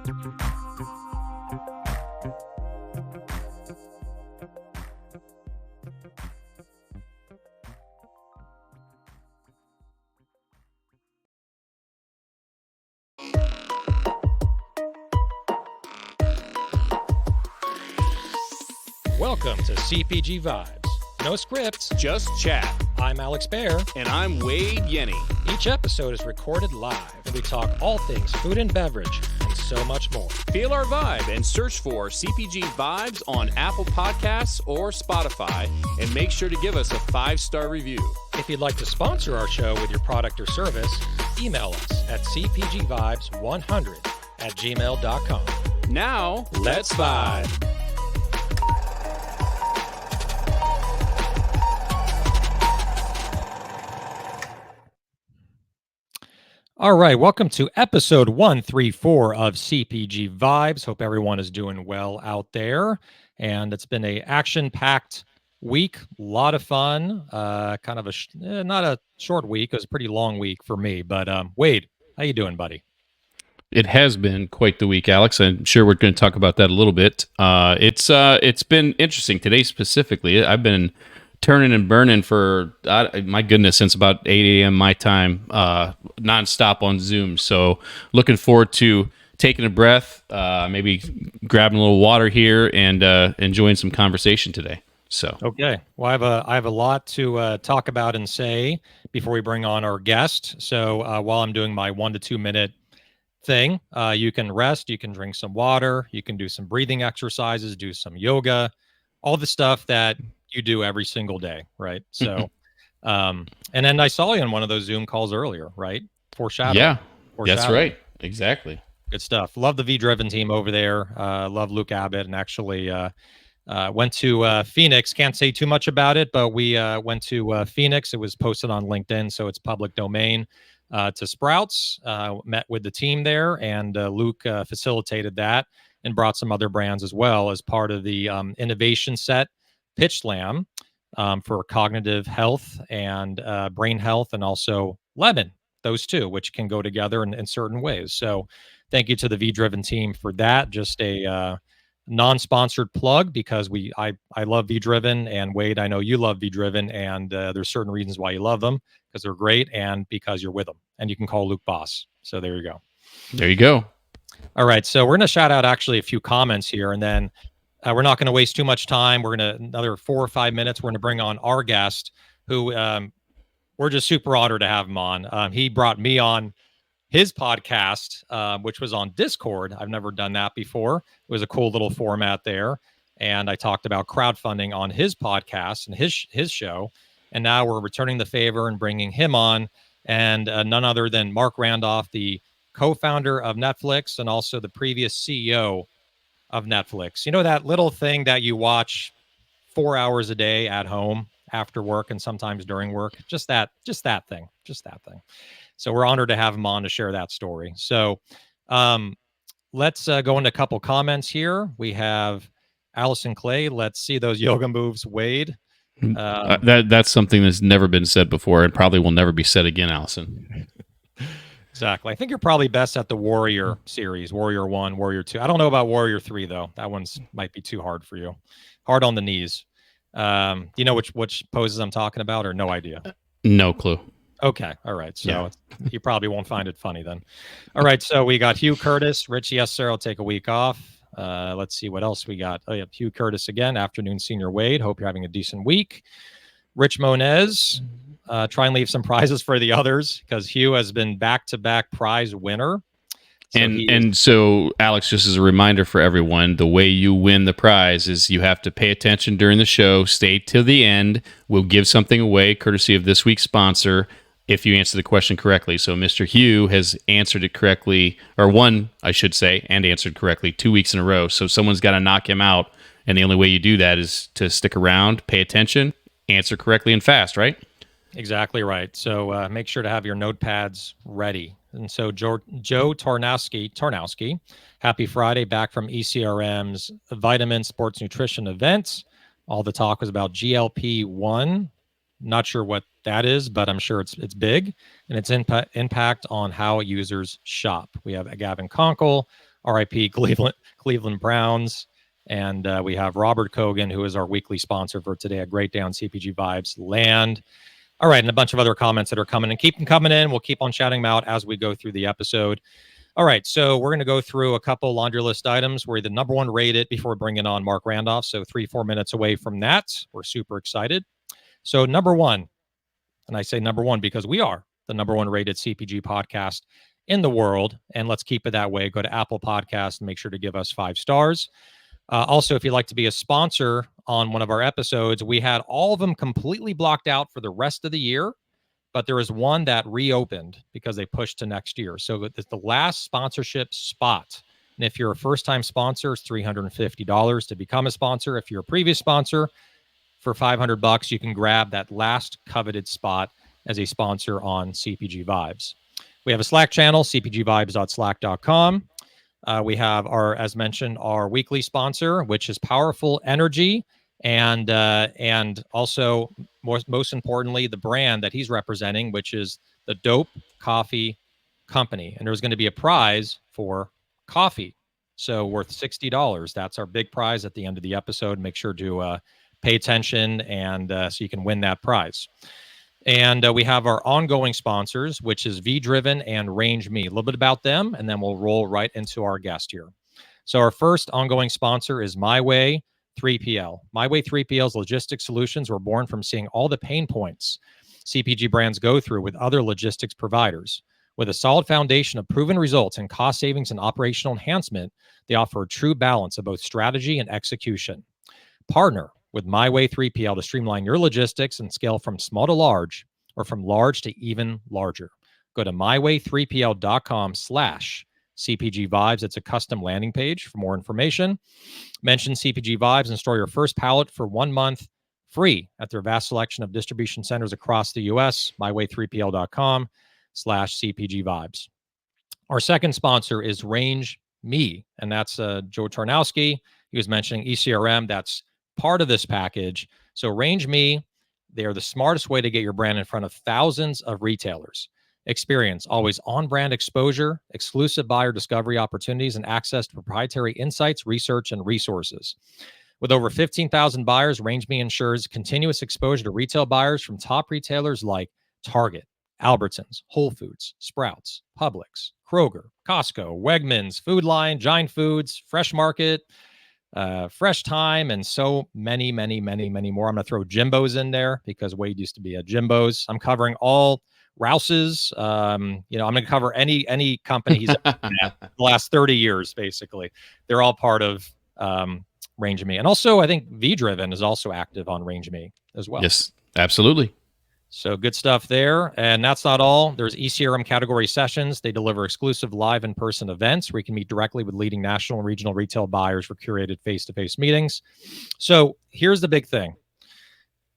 Welcome to CPG Vibes. No scripts, just chat. I'm Alex Baer. And I'm Wade Yenny. Each episode is recorded live, and we talk all things food and beverage, and so much more. Feel our vibe and search for CPG Vibes on Apple Podcasts or Spotify, and make sure to give us a 5-star review. If you'd like to sponsor our show with your product or service, email us at cpgvibes100@gmail.com. Now, let's vibe. All right, welcome to episode 134 of CPG Vibes. Hope everyone is doing well out there. And it's been a action-packed week, a lot of fun. Kind of not a short week, it was a pretty long week for me. But Wade, how you doing, buddy? It has been quite the week, Alex. I'm sure we're going to talk about that a little bit. It's been interesting today specifically. I've been turning and burning for, my goodness, since about 8 a.m. my time, nonstop on Zoom. So looking forward to taking a breath, maybe grabbing a little water here and enjoying some conversation today. So okay, well, I have a lot to talk about and say before we bring on our guest. So while I'm doing my 1 to 2 minute thing, you can rest, you can drink some water, you can do some breathing exercises, do some yoga, all the stuff that you do every single day, right? So, and then I saw you on one of those Zoom calls earlier, right? Foreshadowing. Yeah, that's right. Exactly. Good stuff. Love the V-Driven team over there. Love Luke Abbott, and actually went to Phoenix. Can't say too much about it, but we went to Phoenix. It was posted on LinkedIn, so it's public domain. To Sprouts, met with the team there, and Luke facilitated that and brought some other brands as well as part of the innovation set pitch slam for cognitive health and brain health, and also lemon, those two, which can go together in certain ways. So thank you to the V-Driven team for that. Just a non-sponsored plug, because I love V-Driven, and Wade, I know you love V-Driven, and there's certain reasons why you love them, because they're great and because you're with them, and you can call Luke boss. So there you go. There you go. All right, so we're going to shout out actually a few comments here, and then we're not going to waste too much time. We're going to, another 4 or 5 minutes, we're going to bring on our guest, who we're just super honored to have him on. He brought me on his podcast, which was on Discord. I've never done that before. It was a cool little format there. And I talked about crowdfunding on his podcast and his show. And now we're returning the favor and bringing him on. And none other than Marc Randolph, the co-founder of Netflix and also the previous CEO of Netflix. You know, that little thing that you watch 4 hours a day at home after work and sometimes during work, just that thing. So we're honored to have him on to share that story. So let's go into a couple comments here. We have Allison Clay. Let's see those yoga moves, Wade. That's something that's never been said before and probably will never be said again, Allison. Exactly. I think you're probably best at the Warrior series, Warrior 1, Warrior 2. I don't know about Warrior 3, though. That one's might be too hard for you. Hard on the knees. Do you know which poses I'm talking about, or no idea? No clue. Okay. All right. So you probably won't find it funny then. All right. So we got Hugh Curtis. Rich, yes, sir. I'll take a week off. Let's see what else we got. Oh, yeah. Hugh Curtis again. Afternoon Senior Wade. Hope you're having a decent week. Rich Monez. Try and leave some prizes for the others, because Hugh has been back-to-back prize winner. So so, Alex, just as a reminder for everyone, the way you win the prize is you have to pay attention during the show, stay till the end. We'll give something away, courtesy of this week's sponsor, if you answer the question correctly. So Mr. Hugh has answered it correctly, or won, I should say, and answered correctly 2 weeks in a row. So someone's got to knock him out, and the only way you do that is to stick around, pay attention, answer correctly and fast, right? Exactly right. So make sure to have your notepads ready. And so Joe Tarnowski, happy Friday, back from ECRM's Vitamin Sports Nutrition event. All the talk was about GLP-1. Not sure what that is, but I'm sure it's big, and its impact on how users shop. We have Gavin Conkle, RIP Cleveland Browns. And we have Robert Kogan, who is our weekly sponsor for today, a great day on CPG Vibes Land. All right, and a bunch of other comments that are coming in. Keep them coming in. We'll keep on shouting them out as we go through the episode. All right, so we're going to go through a couple laundry list items. We're the number one rated before bringing on Marc Randolph, so 3-4 minutes away from that. We're super excited. So number one, and I say number one because we are the number one rated CPG podcast in the world, and let's keep it that way. Go to Apple Podcasts and make sure to give us 5 stars. Also, if you'd like to be a sponsor on one of our episodes, we had all of them completely blocked out for the rest of the year, but there is one that reopened because they pushed to next year. So it's the last sponsorship spot. And if you're a first-time sponsor, it's $350 to become a sponsor. If you're a previous sponsor, for $500, you can grab that last coveted spot as a sponsor on CPG Vibes. We have a Slack channel, cpgvibes.slack.com. We have as mentioned, our weekly sponsor, which is Powerful Energy, and also most importantly, the brand that he's representing, which is the Dope Coffee Company. And there's going to be a prize for coffee, so worth $60. That's our big prize at the end of the episode. Make sure to pay attention, and so you can win that prize. And we have our ongoing sponsors, which is V-Driven and Range Me. A little bit about them, and then we'll roll right into our guest here. So our first ongoing sponsor is My Way 3PL. My Way 3PL's logistics solutions were born from seeing all the pain points CPG brands go through with other logistics providers. With a solid foundation of proven results in cost savings and operational enhancement, they offer a true balance of both strategy and execution. Partner with My Way 3PL to streamline your logistics and scale from small to large, or from large to even larger. Go to myway3pl.com/CPG Vibes. It's a custom landing page for more information. Mention CPG Vibes and store your first pallet for 1 month free at their vast selection of distribution centers across the U.S. myway3pl.com/CPG Vibes. Our second sponsor is Range Me, and that's Joe Tarnowski. He was mentioning ECRM. That's part of this package. So Range Me, they are the smartest way to get your brand in front of thousands of retailers. Experience always on-brand exposure, exclusive buyer discovery opportunities, and access to proprietary insights, research, and resources. With over 15,000 buyers, Range Me ensures continuous exposure to retail buyers from top retailers like Target, Albertsons, Whole Foods, Sprouts, Publix, Kroger, Costco, Wegmans, Food Lion, Giant Foods, Fresh Market, Fresh Time, and so many more. I'm going to throw Jimbo's in there because Wade used to be at Jimbo's. I'm covering all Rouse's. I'm going to cover any company he's at the last 30 years, basically. They're all part of Range Me. And also, I think V-Driven is also active on Range Me as well. Yes, absolutely. So good stuff there. And that's not all. There's ECRM category sessions. They deliver exclusive live in-person events where you can meet directly with leading national and regional retail buyers for curated face-to-face meetings. So here's the big thing.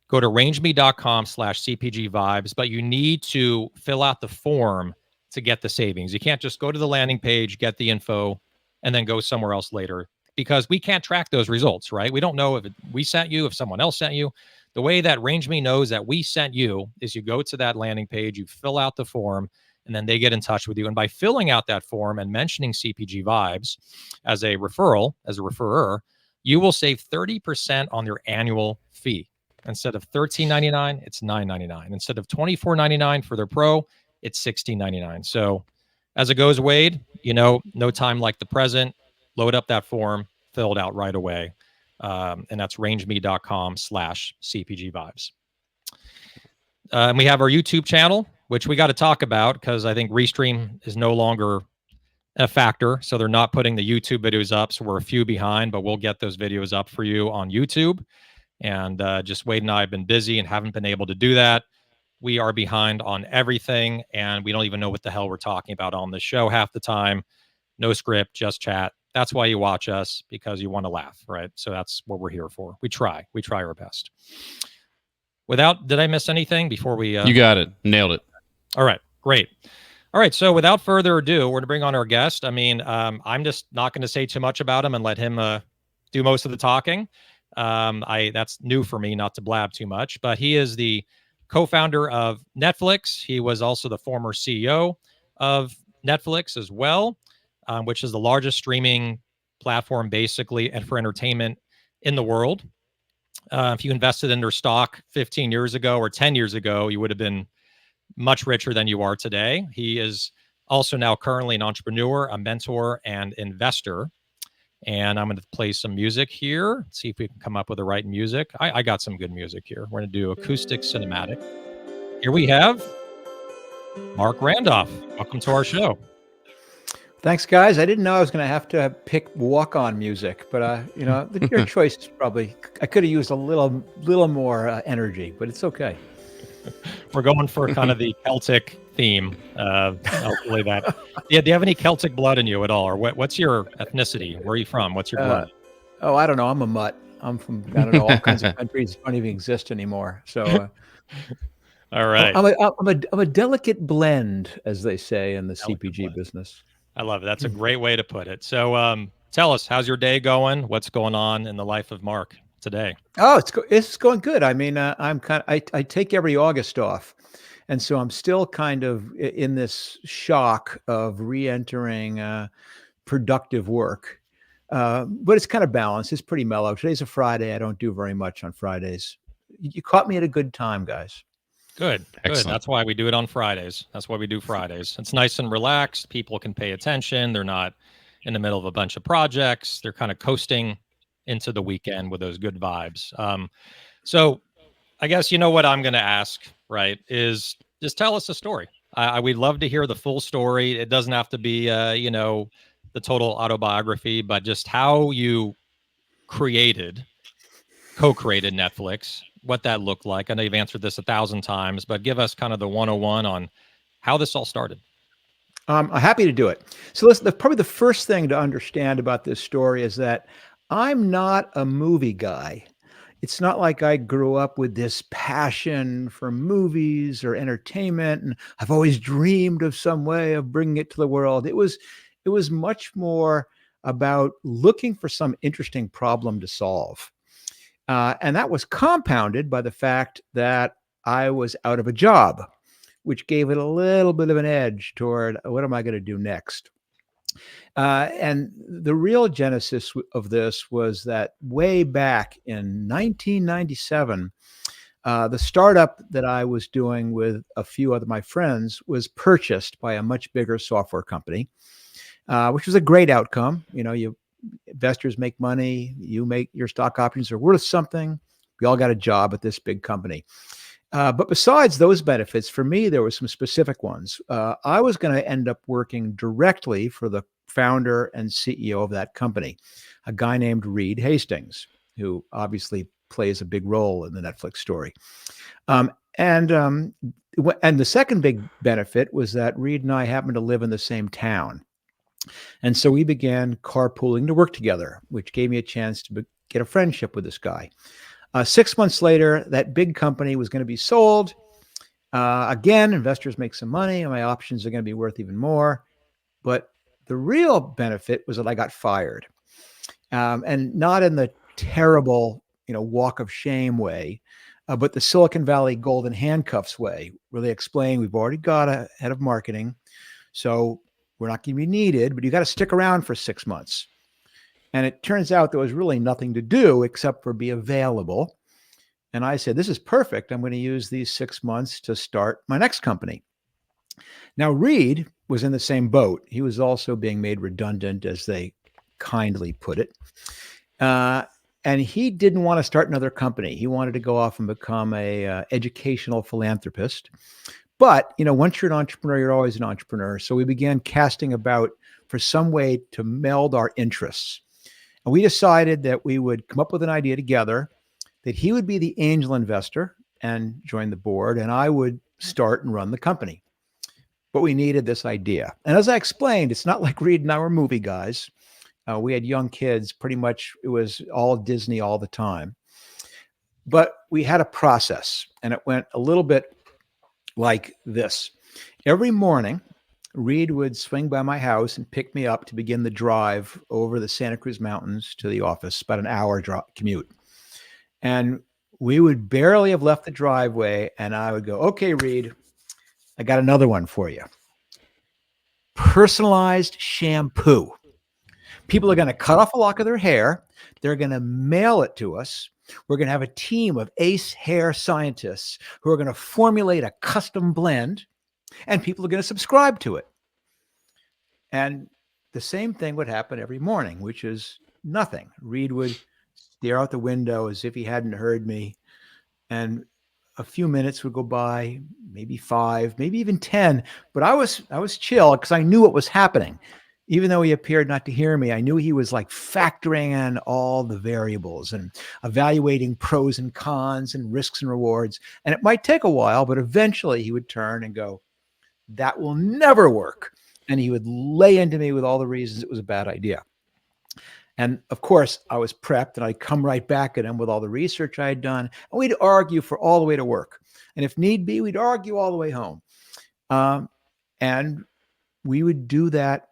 Go to rangeme.com/CPG Vibes, but you need to fill out the form to get the savings. You can't just go to the landing page, get the info, and then go somewhere else later, because we can't track those results, right? We don't know if we sent you, if someone else sent you. The way that Range Me knows that we sent you is you go to that landing page, you fill out the form, and then they get in touch with you. And by filling out that form and mentioning CPG Vibes as a referrer, you will save 30% on your annual fee. Instead of $13.99, it's $9.99. Instead of $24.99 for their pro, it's $16.99. So as it goes, Wade, no time like the present. Load up that form, fill it out right away. And that's rangeme.com/CPG Vibes. And we have our YouTube channel, which we got to talk about because I think Restream is no longer a factor. So they're not putting the YouTube videos up. So we're a few behind, but we'll get those videos up for you on YouTube. And just Wade and I have been busy and haven't been able to do that. We are behind on everything, and we don't even know what the hell we're talking about on the show half the time. No script, just chat. That's why you watch us, because you want to laugh, right? So that's what we're here for. We try our best. Did I miss anything before we? You got it. Nailed it. All right, great. All right, so without further ado, we're going to bring on our guest. I mean, I'm just not going to say too much about him and let him do most of the talking. That's new for me, not to blab too much, but he is the co-founder of Netflix. He was also the former CEO of Netflix as well. which is the largest streaming platform basically and for entertainment in the world. If you invested in their stock 15 years ago or 10 years ago, you would have been much richer than you are today. He is also now currently an entrepreneur, a mentor, and investor. And I'm going to play some music here. See if we can come up with the right music. I got some good music here. We're going to do acoustic cinematic. Here we have Marc Randolph. Welcome to our show. Thanks, guys. I didn't know I was going to have to pick walk-on music, but your choice is probably. I could have used a little more energy, but it's okay. We're going for kind of the Celtic theme. Hopefully that. Yeah. Do you have any Celtic blood in you at all, or what's your ethnicity? Where are you from? What's your blood? I don't know. I'm a mutt. I'm from all kinds of countries that don't even exist anymore. So. All right. I'm a delicate blend, as they say in the CPG business. I love it. That's a great way to put it. So tell us, how's your day going? What's going on in the life of Marc today? Oh, it's going good. I mean, I take every August off. And so I'm still kind of in this shock of re-entering productive work. But it's kind of balanced. It's pretty mellow. Today's a Friday. I don't do very much on Fridays. You caught me at a good time, guys. Good. That's why we do it on Fridays. That's why we do Fridays. It's nice and relaxed. People can pay attention. They're not in the middle of a bunch of projects. They're kind of coasting into the weekend with those good vibes. So I guess you know what I'm going to ask, right, is just tell us a story. We'd love to hear the full story. It doesn't have to be, the total autobiography, but just how you co-created Netflix, what that looked like. I know you've answered this 1,000 times, but give us kind of the 101 on how this all started. I'm happy to do it. So listen, probably the first thing to understand about this story is that I'm not a movie guy. It's not like I grew up with this passion for movies or entertainment, and I've always dreamed of some way of bringing it to the world. It was much more about looking for some interesting problem to solve. And that was compounded by the fact that I was out of a job, which gave it a little bit of an edge toward what am I going to do next? And the real genesis of this was that way back in 1997, the startup that I was doing with a few other my friends was purchased by a much bigger software company, which was a great outcome. Investors make money, your stock options are worth something. We all got a job at this big company. But besides those benefits, for me, there were some specific ones. I was going to end up working directly for the founder and CEO of that company, a guy named Reed Hastings, who obviously plays a big role in the Netflix story. And the second big benefit was that Reed and I happened to live in the same town. And so we began carpooling to work together, which gave me a chance to get a friendship with this guy. 6 months later, that big company was going to be sold. Again, investors make some money, and my options are going to be worth even more. But the real benefit was that I got fired, and not in the terrible, walk of shame way, but the Silicon Valley golden handcuffs way, where they explain we've already got a head of marketing, so we're not going to be needed, but you got to stick around for 6 months. And it turns out there was really nothing to do except for be available. And I said, this is perfect. I'm going to use these 6 months to start my next company. Now, Reed was in the same boat. He was also being made redundant, as they kindly put it. And he didn't want to start another company. He wanted to go off and become a educational philanthropist. But, once you're an entrepreneur, you're always an entrepreneur. So we began casting about for some way to meld our interests. And we decided that we would come up with an idea together, that he would be the angel investor and join the board, and I would start and run the company. But we needed this idea. And as I explained, it's not like Reed and I were movie guys. We had young kids. Pretty much it was all Disney all the time. But we had a process, and it went a little bit like this. Every morning, Reed would swing by my house and pick me up to begin the drive over the Santa Cruz Mountains to the office, about an hour commute. And we would barely have left the driveway, and I would go, okay, Reed, I got another one for you. personalized shampoo. People are going to cut off a lock of their hair. They're going to mail it to us. We're going to have a team of ace hair scientists who are going to formulate a custom blend, and people are going to subscribe to it. And the same thing would happen every morning, which is nothing. Reed would stare out the window as if he hadn't heard me. And a few minutes would go by, maybe 5, maybe even 10. But I was chill because I knew what was happening. Even though he appeared not to hear me, I knew he was like factoring in all the variables and evaluating pros and cons and risks and rewards. And it might take a while, but eventually he would turn and go, that will never work. And he would lay into me with all the reasons it was a bad idea. And of course, I was prepped, and I'd come right back at him with all the research I had done. And we'd argue for all the way to work. And if need be, we'd argue all the way home. And we would do that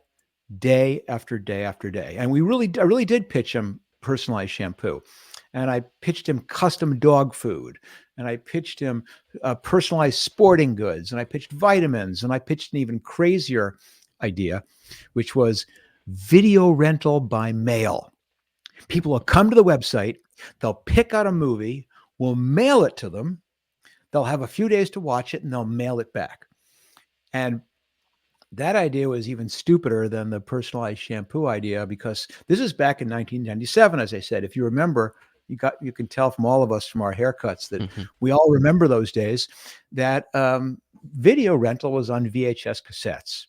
day after day after day. And I really did pitch him personalized shampoo. And I pitched him custom dog food. And I pitched him personalized sporting goods. And I pitched vitamins. And I pitched an even crazier idea, which was video rental by mail. People will come to the website, they'll pick out a movie, we'll mail it to them, they'll have a few days to watch it, and they'll mail it back. And that idea was even stupider than the personalized shampoo idea, because this is back in 1997, as I said. If you remember, you can tell from all of us from our haircuts that we all remember those days, that video rental was on VHS cassettes.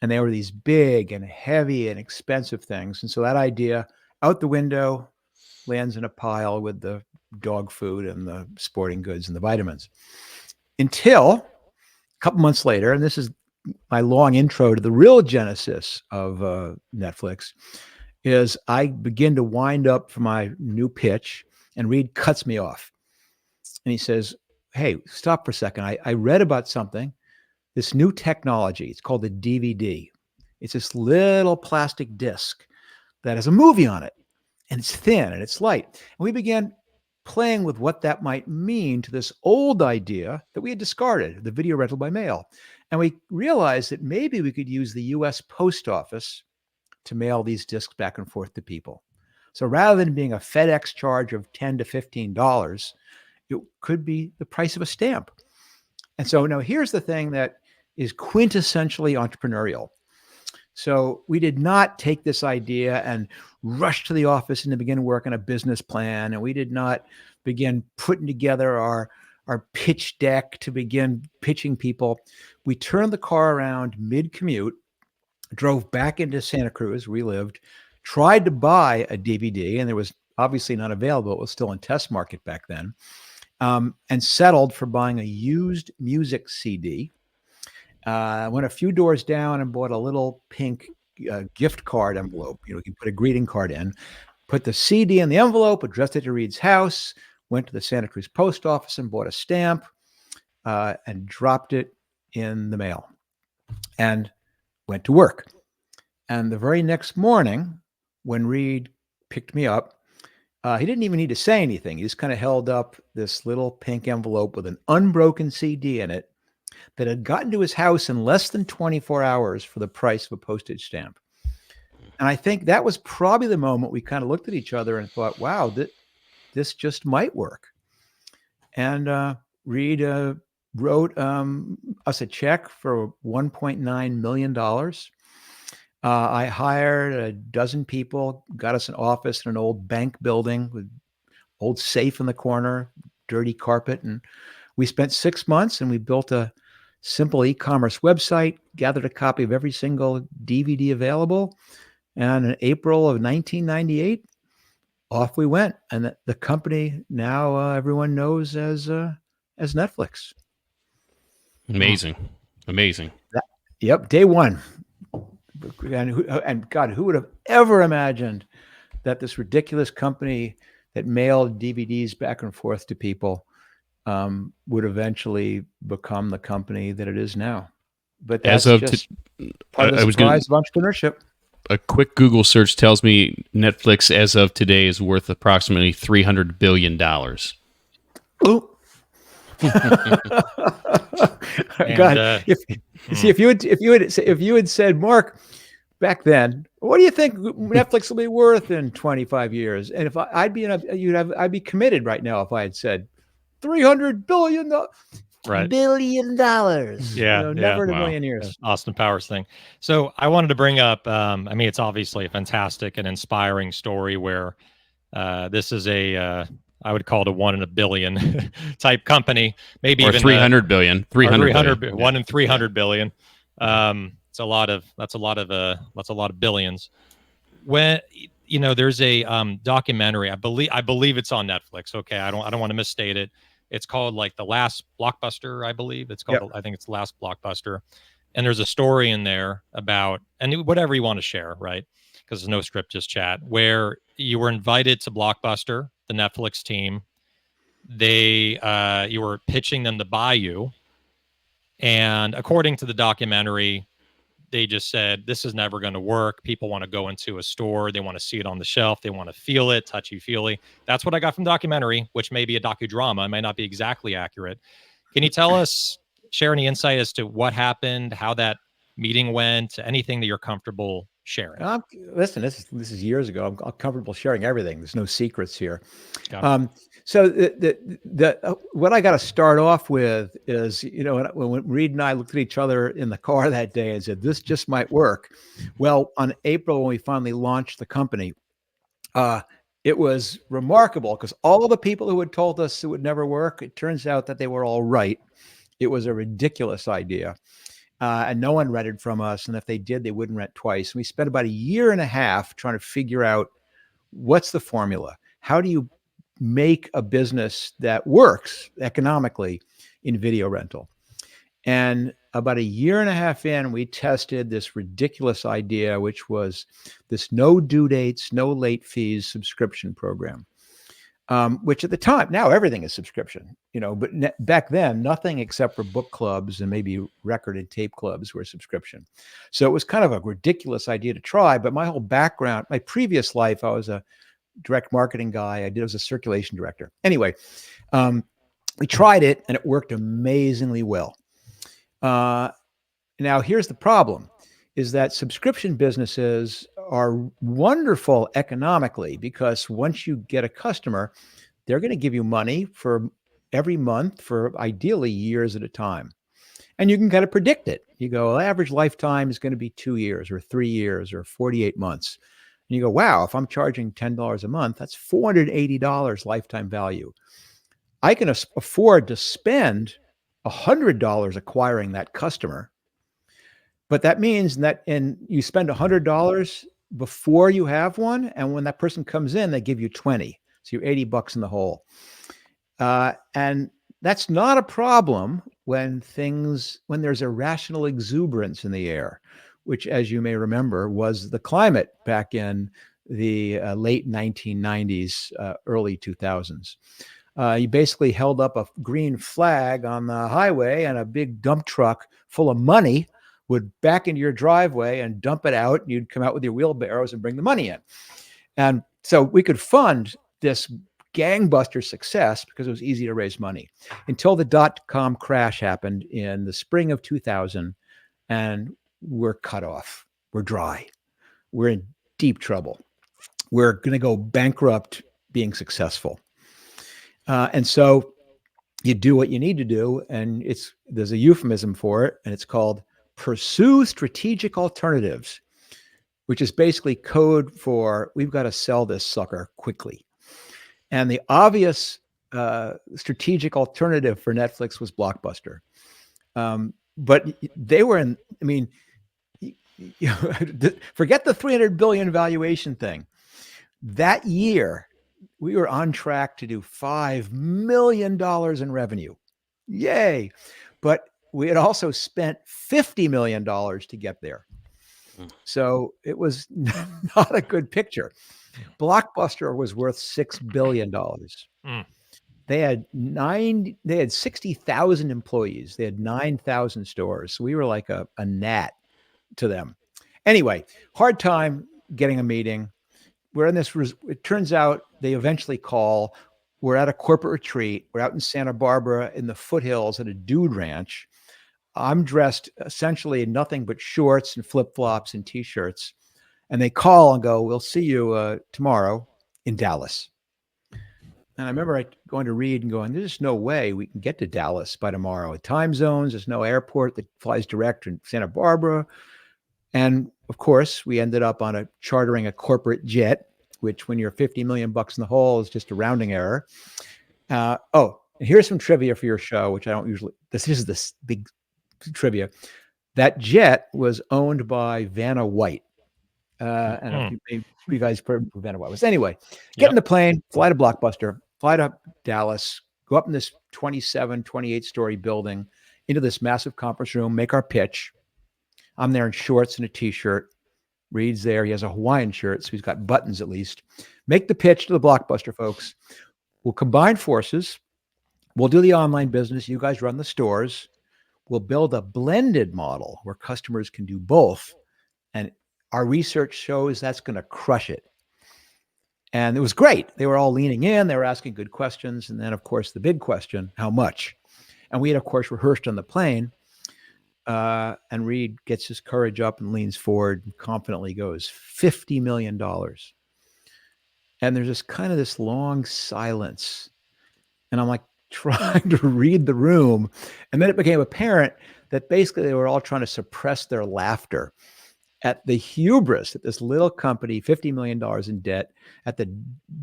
And they were these big and heavy and expensive things. And so that idea out the window, lands in a pile with the dog food and the sporting goods and the vitamins. Until a couple months later, and this is my long intro to the real genesis of Netflix, is I begin to wind up for my new pitch, and Reed cuts me off. And he says, hey, stop for a second. I read about something. This new technology, it's called a DVD. It's this little plastic disc that has a movie on it, and it's thin and it's light. And we began playing with what that might mean to this old idea that we had discarded, the video rental by mail. And we realized that maybe we could use the US Post Office to mail these discs back and forth to people. So rather than being a FedEx charge of $10 to $15, it could be the price of a stamp. And so now here's the thing that is quintessentially entrepreneurial. So we did not take this idea and rush to the office and to begin work on a business plan. And we did not begin putting together our pitch deck to begin pitching people. We turned the car around mid-commute, drove back into Santa Cruz, where we lived, tried to buy a DVD, and there was obviously not available. It was still in test market back then, and settled for buying a used music CD. Went a few doors down and bought a little pink gift card envelope. You can put a greeting card in, put the CD in the envelope, addressed it to Reed's house, went to the Santa Cruz post office and bought a stamp, and dropped it in the mail, and went to work. And the very next morning, when Reed picked me up, he didn't even need to say anything. He just kind of held up this little pink envelope with an unbroken CD in it that had gotten to his house in less than 24 hours for the price of a postage stamp. And I think that was probably the moment we kind of looked at each other and thought, wow, this just might work. And Reed wrote us a check for $1.9 million. I hired a dozen people, got us an office in an old bank building with old safe in the corner, dirty carpet. And we spent 6 months, and we built a simple e-commerce website, gathered a copy of every single DVD available. And in April of 1998, off we went. And the company now everyone knows as Netflix. Amazing. Yep. Day one. And God, who would have ever imagined that this ridiculous company that mailed DVDs back and forth to people would eventually become the company that it is now? But that's just part of the surprise of entrepreneurship. A quick Google search tells me Netflix, as of today, is worth approximately $300 billion. Ooh. And God, if you had said, Mark, back then, what do you think Netflix will be worth in 25 years? And if I'd be committed right now if I had said $300 billion. right. $1 billion. Yeah, Never in a Wow. million years. Austin Powers thing. So I wanted to bring up. I mean, it's obviously a fantastic and inspiring story where this is I would call it a 1 in a billion type company, maybe Or even 300 billion. 300 billion. 1 in 300 billion. It's a lot of that's a lot of billions. When there's a documentary, I believe it's on Netflix. Okay, I don't want to misstate it. It's called like The Last Blockbuster, I believe. It's called, I think it's The Last Blockbuster. And there's a story in there about, and whatever you want to share, right? Because there's no script, just chat, where you were invited to Blockbuster, the Netflix team. You were pitching them to buy you. And according to the documentary, they just said, this is never going to work. People want to go into a store. They want to see it on the shelf. They want to feel it, touchy-feely. That's what I got from documentary, which may be a docudrama. It may not be exactly accurate. Can you share any insight as to what happened, how that meeting went, anything that you're comfortable sharing? Listen, this is years ago. I'm comfortable sharing everything. There's no secrets here. So what I got to start off with is, when Reed and I looked at each other in the car that day and said, this just might work. Well, on April, when we finally launched the company, it was remarkable because all the people who had told us it would never work, it turns out that they were all right. It was a ridiculous idea. And no one rented from us. And if they did, they wouldn't rent twice. And we spent about 1.5 years trying to figure out what's the formula. How do you make a business that works economically in video rental? And about 1.5 years in, we tested this ridiculous idea, which was this no due dates, no late fees subscription program. Which at the time, now everything is subscription, but back then, nothing except for book clubs and maybe record and tape clubs were subscription. So it was kind of a ridiculous idea to try, but my whole background, my previous life, I was a direct marketing guy. I was a circulation director. Anyway, we tried it and it worked amazingly well. Now here's the problem, is that subscription businesses are wonderful economically because once you get a customer, they're going to give you money for every month for ideally years at a time. And you can kind of predict it. You go, average lifetime is going to be 2 years or 3 years or 48 months. And you go, wow, if I'm charging $10 a month, that's $480 lifetime value. I can afford to spend $100 acquiring that customer. But that means that you spend $100 before you have one, and when that person comes in, they give you 20. So you're $80 in the hole. And that's not a problem when there's irrational exuberance in the air, which, as you may remember, was the climate back in the late 1990s, early 2000s. You basically held up a green flag on the highway, and a big dump truck full of money would back into your driveway and dump it out. And you'd come out with your wheelbarrows and bring the money in. And so we could fund this gangbuster success because it was easy to raise money until the dot-com crash happened in the spring of 2000. And we're cut off. We're dry. We're in deep trouble. We're going to go bankrupt being successful. And so you do what you need to do. And there's a euphemism for it. And it's called pursue strategic alternatives, which is basically code for we've got to sell this sucker quickly. And the obvious strategic alternative for Netflix was Blockbuster. But they were forget the 300 billion valuation thing. That year, we were on track to do $5 million in revenue. Yay. But we had also spent $50 million to get there. So it was not a good picture. Blockbuster was worth $6 billion. They had 60,000 employees. They had 9,000 stores. So we were like a gnat to them. Anyway, hard time getting a meeting. We're in this. It turns out they eventually call. we're at a corporate retreat. We're out in Santa Barbara in the foothills at a dude ranch. I'm dressed essentially in nothing but shorts and flip-flops and t-shirts. And they call and go, we'll see you tomorrow in Dallas. And I remember going to Reed and going, there's no way we can get to Dallas by tomorrow. Time zones, there's no airport that flies direct in Santa Barbara. And of course, we ended up on chartering a corporate jet, which when you're 50 million bucks in the hole is just a rounding error. And here's some trivia for your show, which I don't usually, this is this big trivia. That jet was owned by Vanna White. And you guys heard who Vanna White was. Anyway, get in the plane, fly to Blockbuster, fly to Dallas, go up in this 27, 28-story building into this massive conference room, make our pitch. I'm there in shorts and a t-shirt. Reed's there. He has a Hawaiian shirt, so he's got buttons at least. Make the pitch to the Blockbuster folks. We'll combine forces. We'll do the online business. You guys run the stores. We'll build a blended model where customers can do both. And our research shows that's going to crush it. And it was great. They were all leaning in. They were asking good questions. And then, of course, the big question, how much? And we had, of course, rehearsed on the plane. And Reed gets his courage up and leans forward and confidently goes, $50 million. And there's just kind of this long silence. And I'm like trying to read the room. And then it became apparent that basically they were all trying to suppress their laughter at the hubris that this little company, $50 million in debt, at the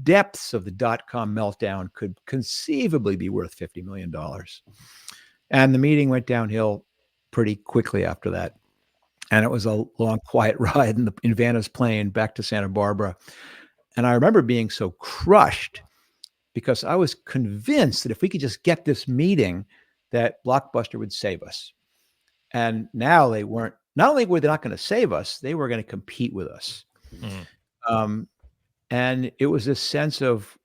depths of the dot-com meltdown, could conceivably be worth $50 million. And the meeting went downhill pretty quickly after that. And it was a long, quiet ride in Vanna's plane back to Santa Barbara. And I remember being so crushed because I was convinced that if we could just get this meeting, that Blockbuster would save us. And now they weren't. Not only were they not going to save us, they were going to compete with us. And it was this sense of,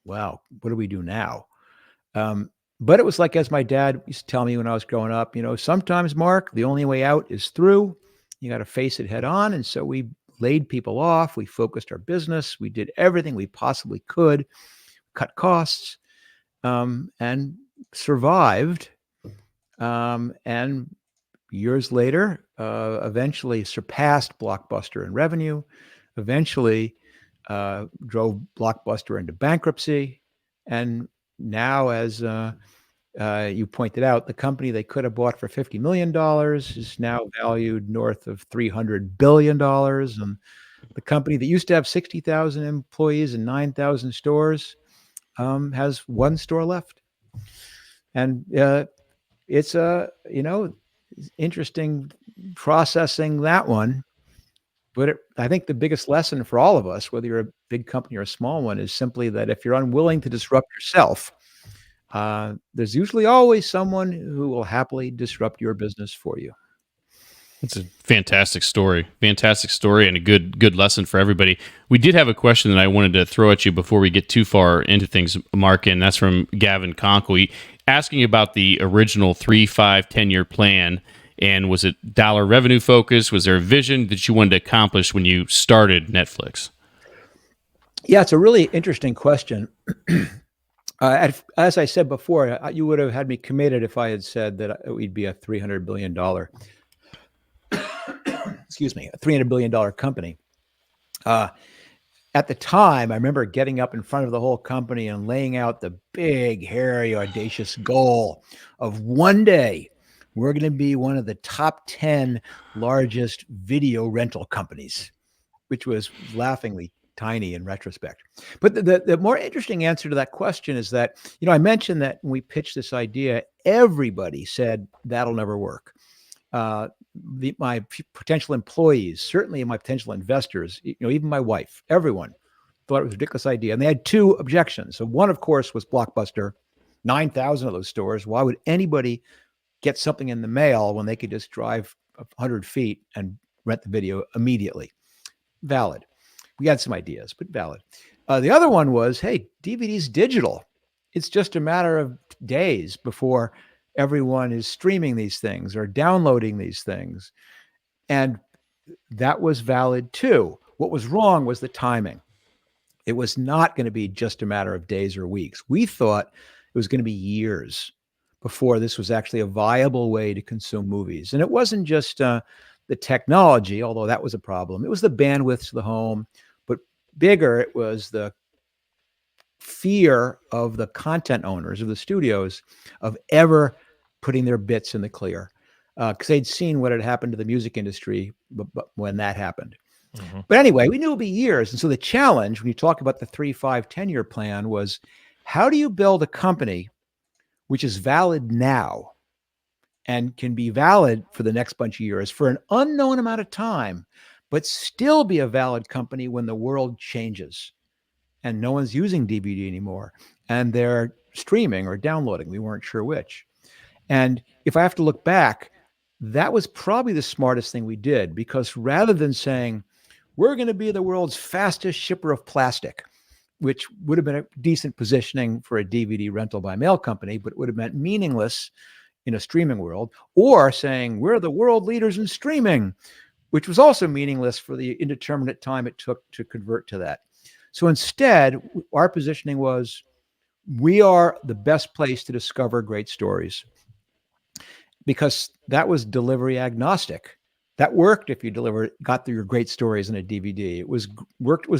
wow, what do we do now? But it was like, as my dad used to tell me when I was growing up, sometimes, Mark, the only way out is through. You got to face it head on. And so we laid people off. We focused our business. We did everything we possibly could, cut costs, and survived. And years later, eventually surpassed Blockbuster in revenue, eventually drove Blockbuster into bankruptcy. And now, as you pointed out, the company they could have bought for $50 million is now valued north of $300 billion. And the company that used to have 60,000 employees and 9,000 stores has one store left. And it's interesting processing that one. But I think the biggest lesson for all of us, whether you're a big company or a small one, is simply that if you're unwilling to disrupt yourself, there's usually always someone who will happily disrupt your business for you. It's a fantastic story, and a good lesson for everybody. We did have a question that I wanted to throw at you before we get too far into things, Mark, and that's from Gavin Conkle, asking about the original 3, 5, 10-year plan. And was it dollar revenue focused? Was there a vision that you wanted to accomplish when you started Netflix? Yeah, it's a really interesting question. As I said before, you would have had me committed if I had said that we'd be a $300 billion, excuse me, a $300 billion company. At the time, I remember getting up in front of the whole company and laying out the big, hairy, audacious goal of one day we're going to be one of the top 10 largest video rental companies, which was laughingly tiny in retrospect. But the more interesting answer to that question is that, I mentioned that when we pitched this idea, everybody said that'll never work. My potential employees, certainly my potential investors, even my wife, everyone thought it was a ridiculous idea. And they had two objections. So one, of course, was Blockbuster, 9,000 of those stores. Why would anybody get something in the mail when they could just drive 100 feet and rent the video immediately? Valid. We had some ideas, but valid. The other one was, hey, DVD's digital. It's just a matter of days before everyone is streaming these things or downloading these things. And that was valid too. What was wrong was the timing. It was not going to be just a matter of days or weeks. We thought it was going to be years before this was actually a viable way to consume movies. And it wasn't just the technology, although that was a problem. It was the bandwidth to the home, but bigger, it was the fear of the content owners of the studios of ever putting their bits in the clear, because they'd seen what had happened to the music industry when that happened. Mm-hmm. But anyway, we knew it'd be years. And so the challenge when you talk about the 3, 5, 10-year plan was, how do you build a company which is valid now and can be valid for the next bunch of years for an unknown amount of time, but still be a valid company when the world changes and no one's using DVD anymore and they're streaming or downloading? We weren't sure which. And if I have to look back, that was probably the smartest thing we did, because rather than saying, we're going to be the world's fastest shipper of plastic, which would have been a decent positioning for a DVD rental by mail company, but it would have meant meaningless in a streaming world, or saying we're the world leaders in streaming, which was also meaningless for the indeterminate time it took to convert to that. So instead, our positioning was, we are the best place to discover great stories, because that was delivery agnostic. That worked if you got your great stories in a DVD. It was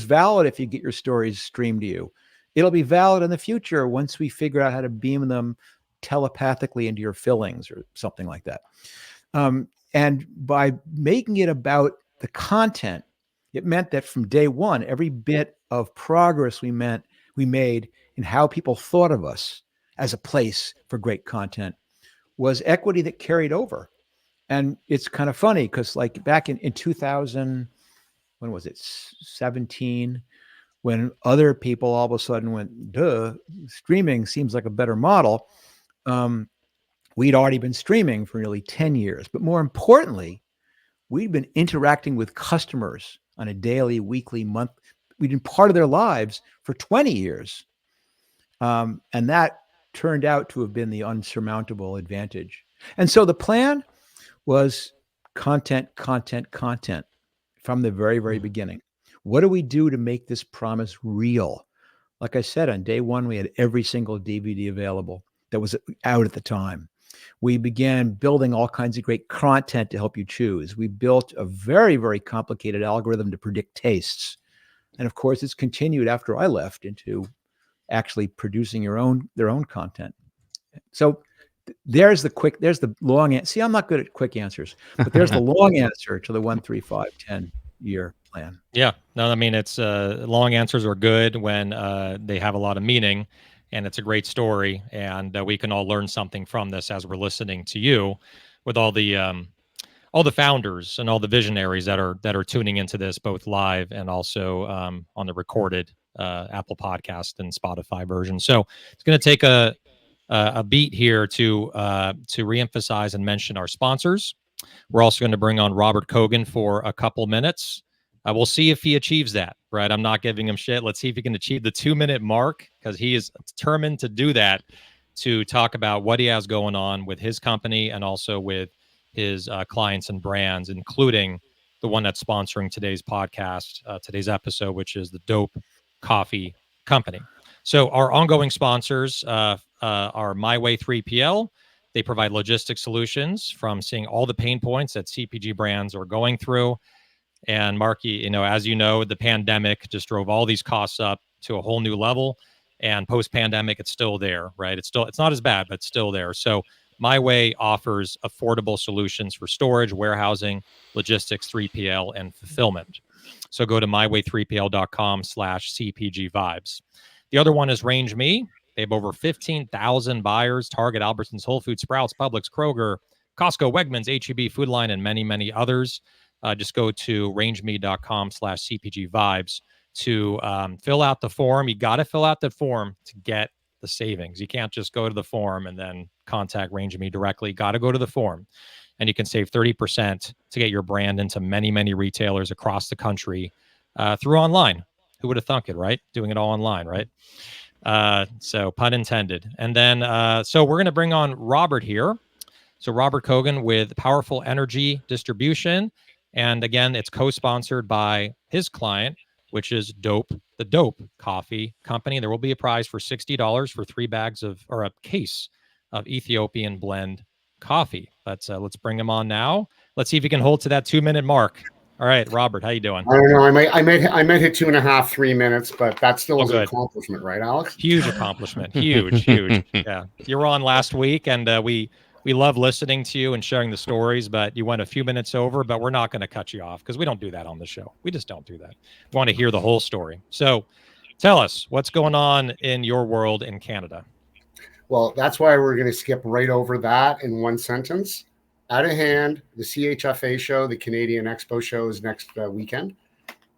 valid if you get your stories streamed to you. It'll be valid in the future once we figure out how to beam them telepathically into your fillings or something like that. And by making it about the content, it meant that from day one, every bit of progress we made in how people thought of us as a place for great content was equity that carried over. And it's kind of funny because, like, back in 2000, when was it, 17, when other people all of a sudden went, duh, streaming seems like a better model. We'd already been streaming for nearly 10 years. But more importantly, we'd been interacting with customers on a daily, weekly, month. We'd been part of their lives for 20 years. And that turned out to have been the unsurmountable advantage. And so the plan was content from the very, very beginning. What do we do to make this promise real? Like I said, on day one, we had every single DVD available that was out at the time. We began building all kinds of great content to help you choose. We built a very, very complicated algorithm to predict tastes. And of course, it's continued after I left into actually producing their own content. So there's the long answer. See, I'm not good at quick answers, but there's the long answer to the 1, 3, 5, 10-year plan. Yeah, no, I mean, it's long answers are good when they have a lot of meaning, and it's a great story, and we can all learn something from this as we're listening to you, with all the founders and all the visionaries that are tuning into this, both live and also on the recorded Apple Podcast and Spotify version. So it's going to take a beat here to reemphasize and mention our sponsors. We're also going to bring on Robert Kogan for a couple minutes. We'll see if he achieves that, right? I'm not giving him shit. Let's see if he can achieve the 2-minute mark, because he is determined to do that, to talk about what he has going on with his company and also with his clients and brands, including the one that's sponsoring today's podcast, today's episode, which is the Dope Coffee Company. So our ongoing sponsors are My Way 3PL. They provide logistic solutions from seeing all the pain points that CPG brands are going through. And Marky, as you know, the pandemic just drove all these costs up to a whole new level. And post-pandemic, it's still there, right? It's not as bad, but it's still there. So My Way offers affordable solutions for storage, warehousing, logistics, 3PL, and fulfillment. So go to myway3pl.com/CPG-vibes. The other one is Range Me. They have over 15,000 buyers: Target, Albertsons, Whole Foods, Sprouts, Publix, Kroger, Costco, Wegmans, H-E-B, Food Line, and many, many others. Just go to rangeme.com/CPG-vibes to fill out the form. You got to fill out the form to get the savings. You can't just go to the form and then contact Range Me directly. Got to go to the form. And you can save 30% to get your brand into many, many retailers across the country through online. Who would have thunk it, right? Doing it all online, right? So pun intended. And then, so we're going to bring on Robert here. So Robert Kogan with Powerful Energy Distribution. And again, it's co-sponsored by his client, which is Dope the Dope Coffee Company. There will be a prize for $60 for 3 bags of, or a case of Ethiopian blend coffee. Let's bring him on now. Let's see if he can hold to that 2-minute mark. All right, Robert, how you doing? I don't know. I might hit 2.5, 3 minutes, but that still is an accomplishment, right, Alex? Huge accomplishment. Huge. Yeah, you were on last week, and we love listening to you and sharing the stories, but you went a few minutes over. But we're not going to cut you off because we don't do that on the show. We just don't do that. We want to hear the whole story. So, tell us what's going on in your world in Canada. Well, that's why we're going to skip right over that in one sentence. Out of hand, the CHFA show, the Canadian Expo show, is next weekend.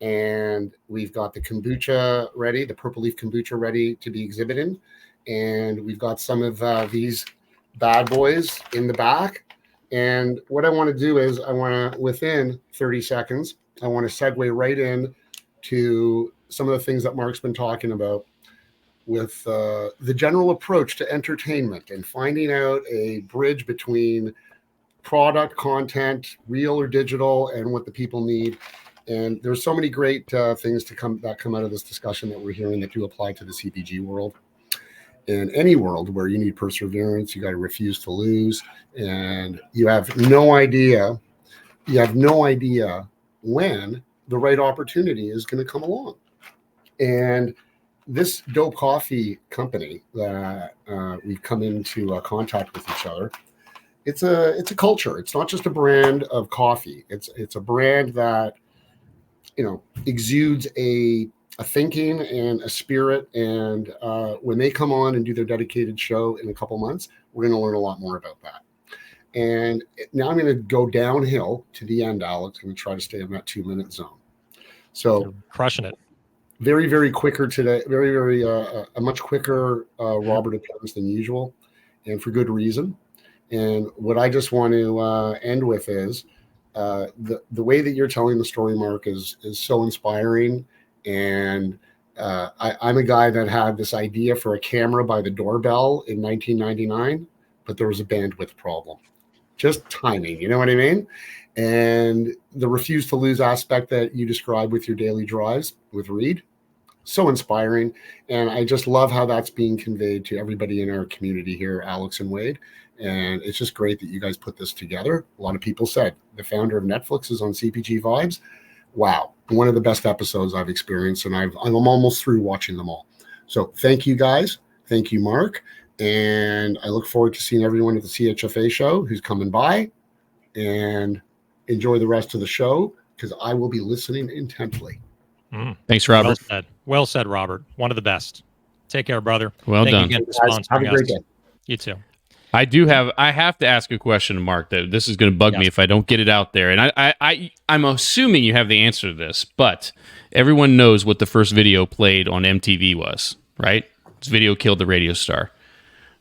And we've got the kombucha ready, the purple leaf kombucha ready to be exhibited. And we've got some of these bad boys in the back. And what I want to do is within 30 seconds, I want to segue right in to some of the things that Mark's been talking about with the general approach to entertainment and finding out a bridge between product, content, real or digital, and what the people need. And there's so many great things that come out of this discussion that we're hearing that do apply to the CPG world. In any world where you need perseverance, you got to refuse to lose, and you have no idea when the right opportunity is going to come along. And this Dope Coffee Company that we've come into contact with each other, it's a culture. It's not just a brand of coffee. It's a brand that, exudes a thinking and a spirit. And when they come on and do their dedicated show in a couple months, we're going to learn a lot more about that. And now I'm going to go downhill to the end, Alex. I'm going to try to stay in that 2-minute zone. So you're crushing it. Very, very quicker today. Very, very a much quicker Robert appearance than usual, and for good reason. And what I just want to end with is the way that you're telling the story, Mark, is so inspiring. And I'm a guy that had this idea for a camera by the doorbell in 1999, but there was a bandwidth problem, just timing. You know what I mean? And the refuse to lose aspect that you described with your daily drives with Reed, so inspiring. And I just love how that's being conveyed to everybody in our community here, Alex and Wade. And it's just great that you guys put this together. A lot of people said the founder of Netflix is on CPG Vibes. Wow. One of the best episodes I've experienced, and I'm almost through watching them all. So thank you guys. Thank you, Mark. And I look forward to seeing everyone at the CHFA show who's coming by, and enjoy the rest of the show because I will be listening intently. Thanks, Robert. Well said, Robert. One of the best. Take care, brother. Well Thank done. You again for Have a great day. You too. I have to ask a question to Mark, though. This is going to bug me if I don't get it out there. And I'm assuming you have the answer to this, but everyone knows what the first video played on MTV was, right? This video killed the radio star.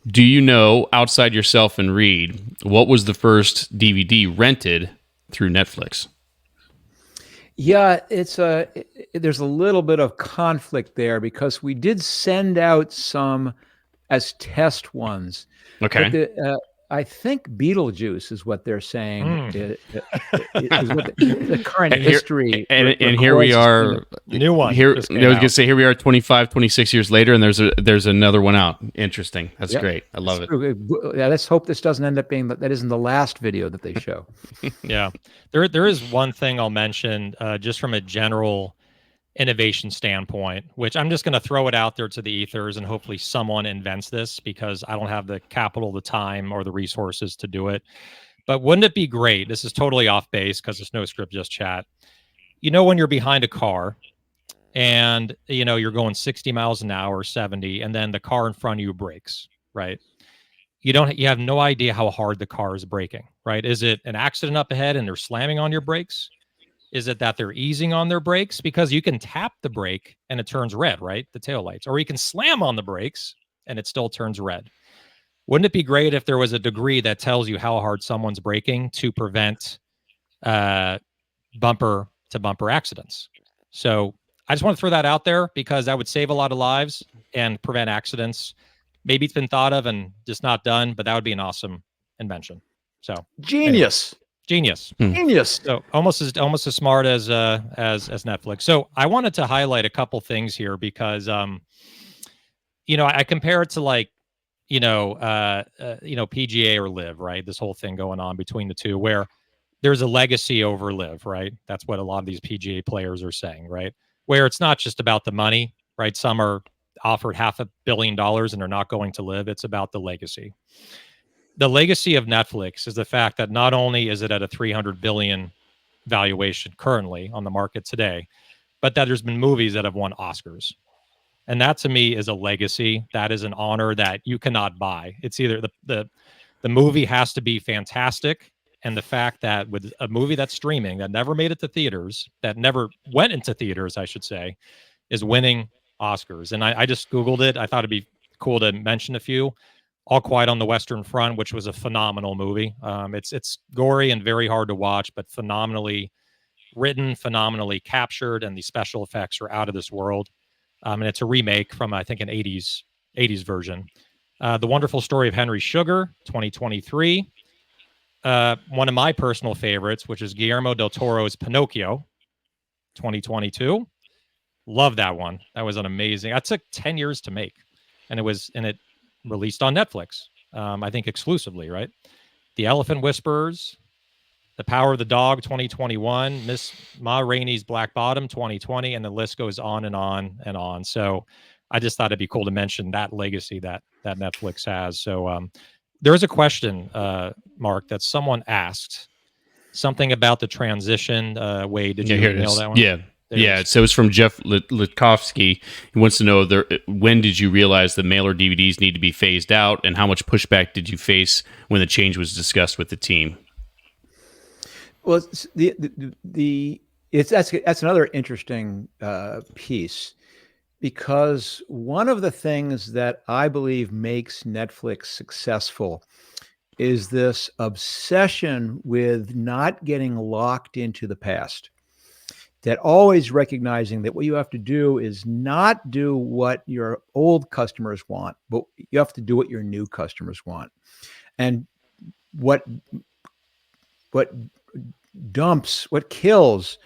Do you know, outside yourself and Reed, what was the first DVD rented through Netflix? Yeah, there's a little bit of conflict there because we did send out some as test ones. Okay. But I think Beetlejuice is what they're saying is what the current history. And here we are. New one. Here, I was going to say, here we are 25, 26 years later, and there's another one out. Interesting. That's great. I love it. Yeah, let's hope this doesn't end up being that isn't the last video that they show. Yeah. There is one thing I'll mention just from a general innovation standpoint, which I'm just going to throw it out there to the ethers, and hopefully someone invents this because I don't have the capital, the time, or the resources to do it. But wouldn't it be great? This is totally off base because it's no script, just chat. When you're behind a car and, you're going 60 miles an hour, 70, and then the car in front of you brakes, right? You have no idea how hard the car is braking, right? Is it an accident up ahead and they're slamming on your brakes? Is it that they're easing on their brakes? Because you can tap the brake and it turns red, right? The taillights. Or you can slam on the brakes and it still turns red. Wouldn't it be great if there was a degree that tells you how hard someone's braking to prevent bumper-to-bumper accidents? So I just want to throw that out there because that would save a lot of lives and prevent accidents. Maybe it's been thought of and just not done, but that would be an awesome invention. So genius. Anyway. Genius. Genius. So almost as smart as Netflix. So I wanted to highlight a couple things here because I compare it to like PGA or Live, right? This whole thing going on between the two, where there's a legacy over Live, right? That's what a lot of these PGA players are saying, right? Where it's not just about the money, right? Some are offered $500 million and are not going to Live. It's about the legacy. The legacy of Netflix is the fact that not only is it at a 300 billion valuation currently on the market today, but that there's been movies that have won Oscars. And that to me is a legacy. That is an honor that you cannot buy. It's either the movie has to be fantastic, and the fact that with a movie that's streaming, that never made it to theaters, that never went into theaters, I should say, is winning Oscars. And I just Googled it. I thought it'd be cool to mention a few. All Quiet on the Western Front, which was a phenomenal movie. It's gory and very hard to watch, but phenomenally written, phenomenally captured, and the special effects are out of this world. And it's a remake from, I think, an 80s version. The Wonderful Story of Henry Sugar, 2023. One of my personal favorites, which is Guillermo del Toro's Pinocchio, 2022. Love that one. That was an amazing. That took 10 years to make, and it released on Netflix. I think exclusively, right? The Elephant Whisperers, The Power of the Dog, 2021, Miss Ma Rainey's Black Bottom, 2020, and the list goes on and on and on. So I just thought it'd be cool to mention that legacy that Netflix has. So there's a question, Mark, that someone asked, something about the transition. Wade, did you nail that one? Yeah. So it's from Jeff Litkovsky. He wants to know when did you realize that mailer DVDs need to be phased out, and how much pushback did you face when the change was discussed with the team? Well, that's another interesting piece, because one of the things that I believe makes Netflix successful is this obsession with not getting locked into the past. That always recognizing that what you have to do is not do what your old customers want, but you have to do what your new customers want. And what kills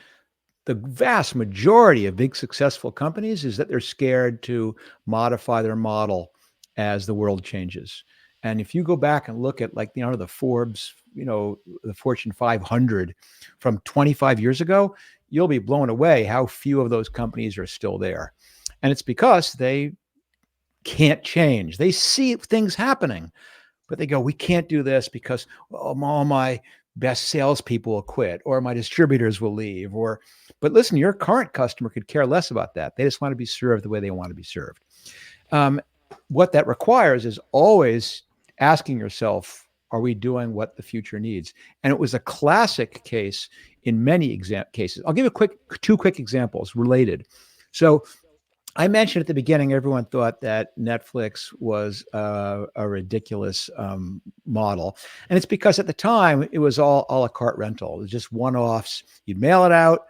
the vast majority of big successful companies is that they're scared to modify their model as the world changes. And if you go back and look at the Forbes, the Fortune 500 from 25 years ago, you'll be blown away how few of those companies are still there. And it's because they can't change. They see things happening, but they go, we can't do this because all my best salespeople will quit, or my distributors will leave, but listen, your current customer could care less about that. They just want to be served the way they want to be served. What that requires is always asking yourself, are we doing what the future needs? And it was a classic case in many cases. I'll give you two quick examples related. So I mentioned at the beginning, everyone thought that Netflix was a ridiculous model. And it's because at the time, it was all a la carte rental. It was just one-offs. You'd mail it out.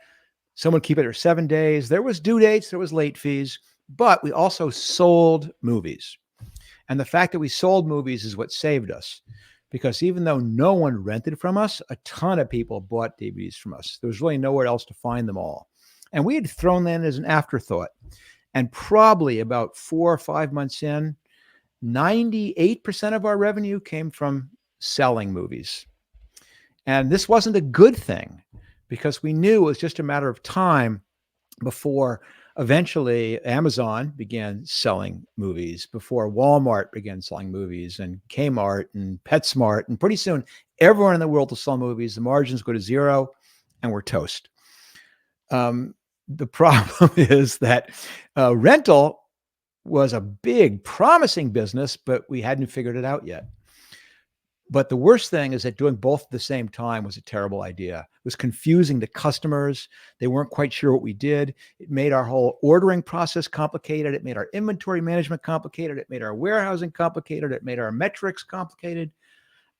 Someone would keep it for 7 days. There was due dates. There was late fees. But we also sold movies. And the fact that we sold movies is what saved us. Because even though no one rented from us, a ton of people bought DVDs from us. There was really nowhere else to find them all. And we had thrown that in as an afterthought. And probably about 4 or 5 months in, 98% of our revenue came from selling movies. And this wasn't a good thing, because we knew it was just a matter of time before eventually Amazon began selling movies, before Walmart began selling movies, and Kmart and PetSmart. And pretty soon, everyone in the world will sell movies. The margins go to zero, and we're toast. The problem is that rental was a big, promising business, but we hadn't figured it out yet. But the worst thing is that doing both at the same time was a terrible idea. It was confusing to customers. They weren't quite sure what we did. It made our whole ordering process complicated. It made our inventory management complicated. It made our warehousing complicated. It made our metrics complicated.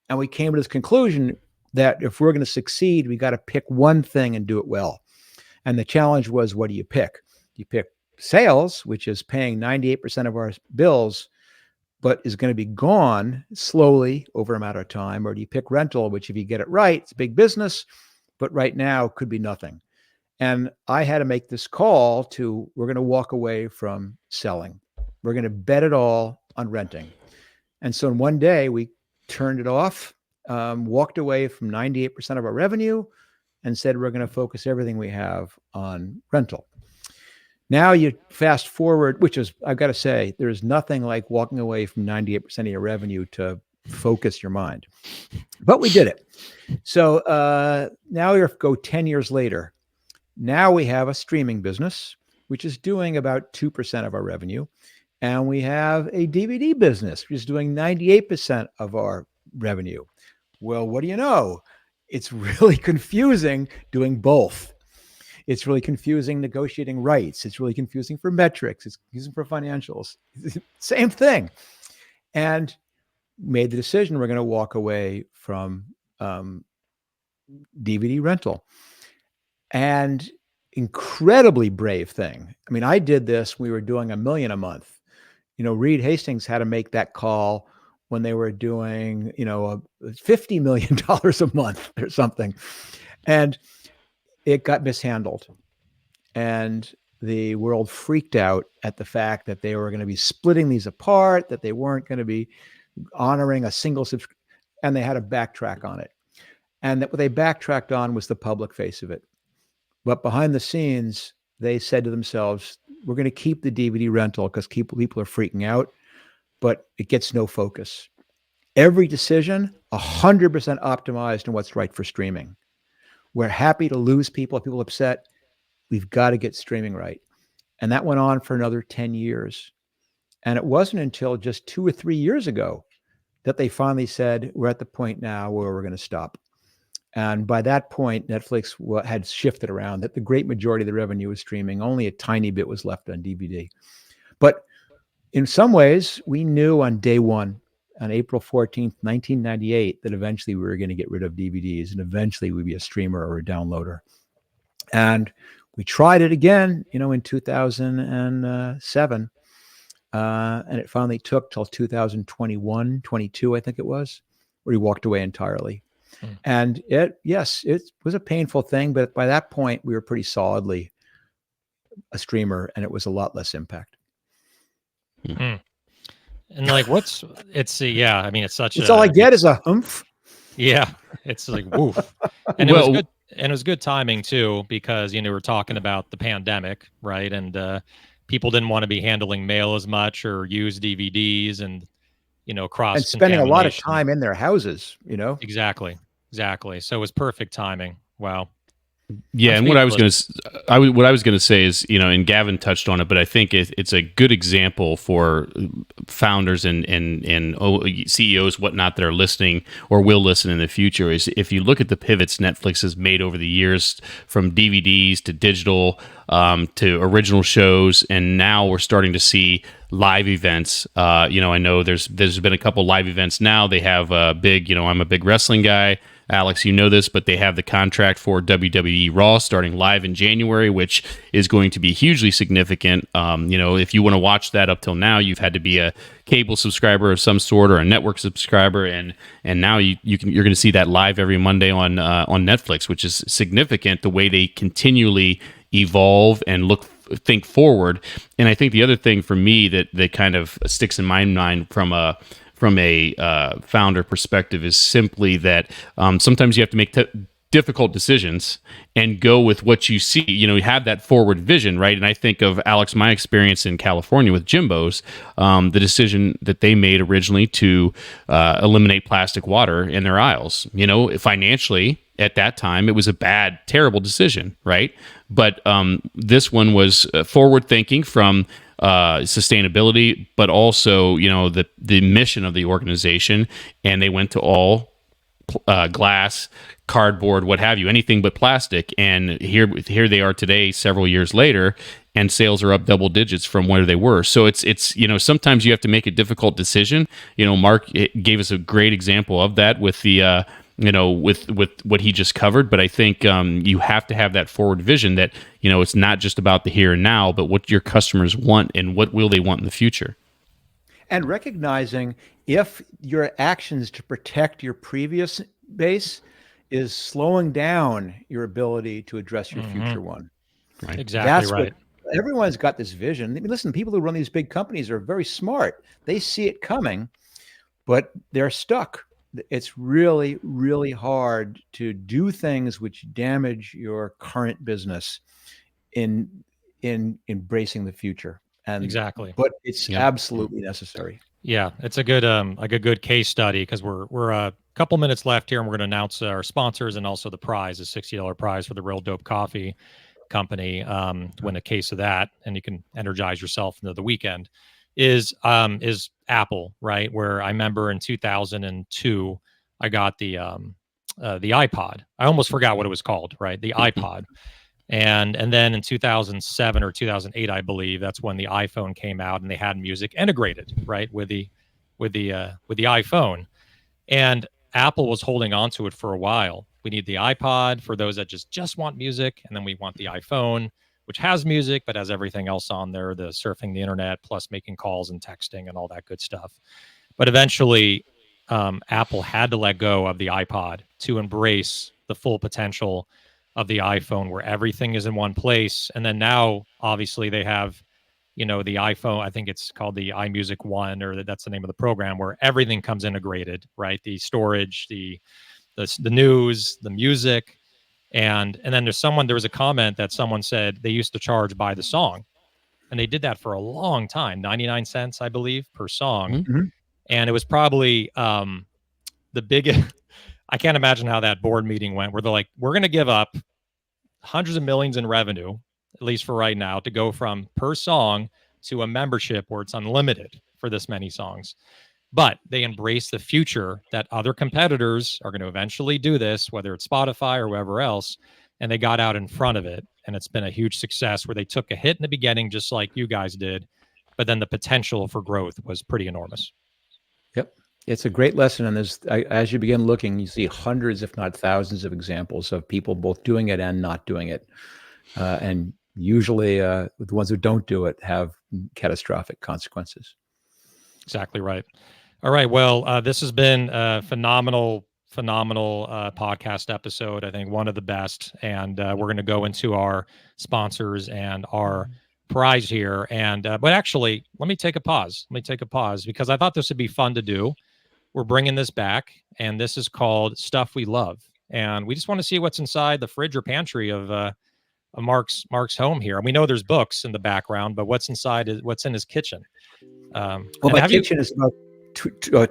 And we came to this conclusion that if we're going to succeed, we got to pick one thing and do it well. And the challenge was, what do you pick? You pick sales, which is paying 98% of our bills, but is going to be gone slowly over a matter of time? Or do you pick rental, which if you get it right, it's big business, but right now could be nothing? And I had to make this call to, we're going to walk away from selling. We're going to bet it all on renting. And so in one day we turned it off, walked away from 98% of our revenue and said, we're going to focus everything we have on rental. Now you fast forward, which is, I've got to say, there's nothing like walking away from 98% of your revenue to focus your mind. But we did it. So now we go 10 years later. Now we have a streaming business, which is doing about 2% of our revenue. And we have a DVD business, which is doing 98% of our revenue. Well, what do you know? It's really confusing doing both. It's really confusing negotiating rights. It's really confusing for metrics. It's confusing for financials. Same thing. And made the decision we're going to walk away from DVD rental. And incredibly brave thing. I mean, I did this. We were doing $1 million a month. Reed Hastings had to make that call when they were doing, $50 million a month or something. And it got mishandled. And the world freaked out at the fact that they were going to be splitting these apart, that they weren't going to be honoring a single subscription, and they had to backtrack on it. And that what they backtracked on was the public face of it. But behind the scenes, they said to themselves, we're going to keep the DVD rental because people are freaking out, but it gets no focus. Every decision, 100% optimized on what's right for streaming. We're happy to lose people if people are upset. We've got to get streaming right. And that went on for another 10 years. And it wasn't until just 2 or 3 years ago that they finally said, we're at the point now where we're going to stop. And by that point, Netflix had shifted around, that the great majority of the revenue was streaming. Only a tiny bit was left on DVD. But in some ways, we knew on day one, on April 14th, 1998, that eventually we were going to get rid of DVDs and eventually we'd be a streamer or a downloader. And we tried it again, in 2007. And it finally took till 2021, 22, I think it was, where he walked away entirely. And it was a painful thing, but by that point we were pretty solidly a streamer and it was a lot less impact. And like, it's such all I get is a humph. Yeah. It's like, woof. And it was good timing too, because, we're talking about the pandemic, right? And people didn't want to be handling mail as much or use DVDs and, cross and spending a lot of time in their houses, Exactly. So it was perfect timing. Wow. Yeah, and what I was going to say is, and Gavin touched on it, but I think it's a good example for founders and CEOs, whatnot, that are listening or will listen in the future. Is if you look at the pivots Netflix has made over the years, from DVDs to digital to original shows, and now we're starting to see live events. I know there's been a couple live events now. They have a big, I'm a big wrestling guy. Alex, you know this, but they have the contract for WWE Raw starting live in January, which is going to be hugely significant. If you want to watch that up till now, you've had to be a cable subscriber of some sort or a network subscriber, and now you're going to see that live every Monday on Netflix, which is significant. The way they continually evolve and think forward. And I think the other thing for me that kind of sticks in my mind from a founder perspective is simply that sometimes you have to make difficult decisions and go with what you see. You have that forward vision, right? And I think of, Alex, my experience in California with Jimbo's, the decision that they made originally to eliminate plastic water in their aisles. Financially, at that time, it was a bad, terrible decision, right? But this one was forward thinking from sustainability, but also the mission of the organization, and they went to all glass, cardboard, what have you, anything but plastic. And here they are today, several years later, and sales are up double digits from where they were. So it's sometimes you have to make a difficult decision. Mark gave us a great example of that with the with what he just covered. But I think you have to have that forward vision that, it's not just about the here and now, but what your customers want and what will they want in the future. And recognizing if your actions to protect your previous base is slowing down your ability to address your future one. Right. Exactly That's right. what everyone's got this vision. I mean, listen, people who run these big companies are very smart. They see it coming, but they're stuck. It's really, really hard to do things which damage your current business in embracing the future. And Exactly. but it's Yep. absolutely necessary. Yeah, it's a good like a good case study because we're a couple minutes left here, and we're going to announce our sponsors and also the prize, a $60 prize for the Real Dope Coffee Company. To win a case of that, and you can energize yourself into the weekend. Is Apple, right? Where I remember in 2002, I got the iPod. I almost forgot what it was called, right? The iPod. And then in 2007 or 2008, I believe, that's when the iPhone came out, and they had music integrated, right, with the iPhone. And Apple was holding on to it for a while. We need the iPod for those that just want music, and then we want the iPhone, which has music but has everything else on there, the surfing the internet plus making calls and texting and all that good stuff. But eventually, Apple had to let go of the iPod to embrace the full potential of the iPhone, where everything is in one place. And then now, obviously, they have, the iPhone. I think it's called the iMusic One, or that's the name of the program, where everything comes integrated, right? The storage, the news, the music, and then there was a comment that someone said they used to charge by the song, and they did that for a long time, 99 cents, I believe, per song. Mm-hmm. And it was probably the biggest. I can't imagine how that board meeting went, where they're like, we're going to give up hundreds of millions in revenue, at least for right now, to go from per song to a membership where it's unlimited for this many songs. But they embrace the future that other competitors are going to eventually do this, whether it's Spotify or whoever else. And they got out in front of it. And it's been a huge success, where they took a hit in the beginning, just like you guys did. But then the potential for growth was pretty enormous. Yep. It's a great lesson. And as you begin looking, you see hundreds, if not thousands, of examples of people both doing it and not doing it. And usually the ones who don't do it have catastrophic consequences. Exactly right. All right. Well, this has been a phenomenal podcast episode. I think one of the best. And we're going to go into our sponsors and our prize here. And but actually, let me take a pause. Because I thought this would be fun to do. We're bringing this back, and this is called Stuff We Love. And we just want to see what's inside the fridge or pantry of Marc's home here. And we know there's books in the background, but what's in his kitchen? Well, my kitchen is about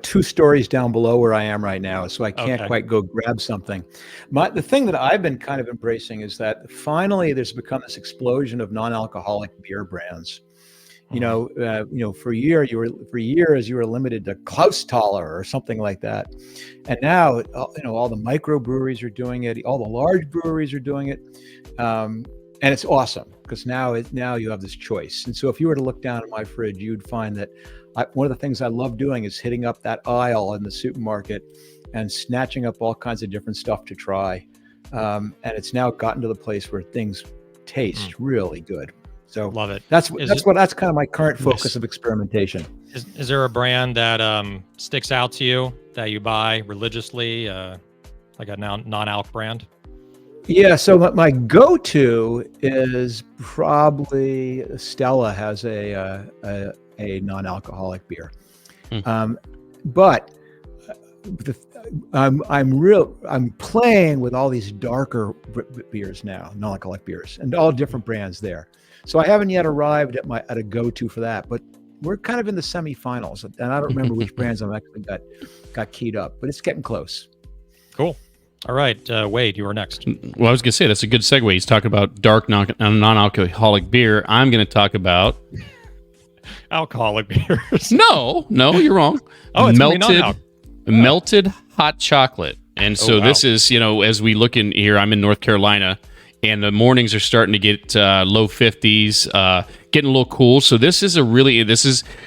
two stories down below where I am right now, so I can't quite go grab something. The thing that I've been kind of embracing is that finally there's become this explosion of non-alcoholic beer brands. For years you were limited to Klausthaler or something like that, and now all the microbreweries are doing it, all the large breweries are doing it, and it's awesome because now you have this choice. And so if you were to look down at my fridge, you'd find that one of the things I love doing is hitting up that aisle in the supermarket and snatching up all kinds of different stuff to try, and it's now gotten to the place where things taste really good. So love it. That's kind of my current focus of experimentation. Is there a brand that sticks out to you that you buy religiously, like a non-alc brand? Yeah. So my go-to is probably Stella has a non-alcoholic beer, but I'm playing with all these darker beers now, non-alcoholic beers, and all different brands there. So I haven't yet arrived at a go-to for that, but we're kind of in the semifinals, and I don't remember which brands I've actually got keyed up, but it's getting close. Cool. All right, Wade, you are next. Well, I was going to say that's a good segue. He's talking about dark non-alcoholic beer. I'm going to talk about alcoholic beers. No, you're wrong. Oh, it's melted hot chocolate. And so this is, as we look in here, I'm in North Carolina, and the mornings are starting to get low 50s, getting a little cool. So this is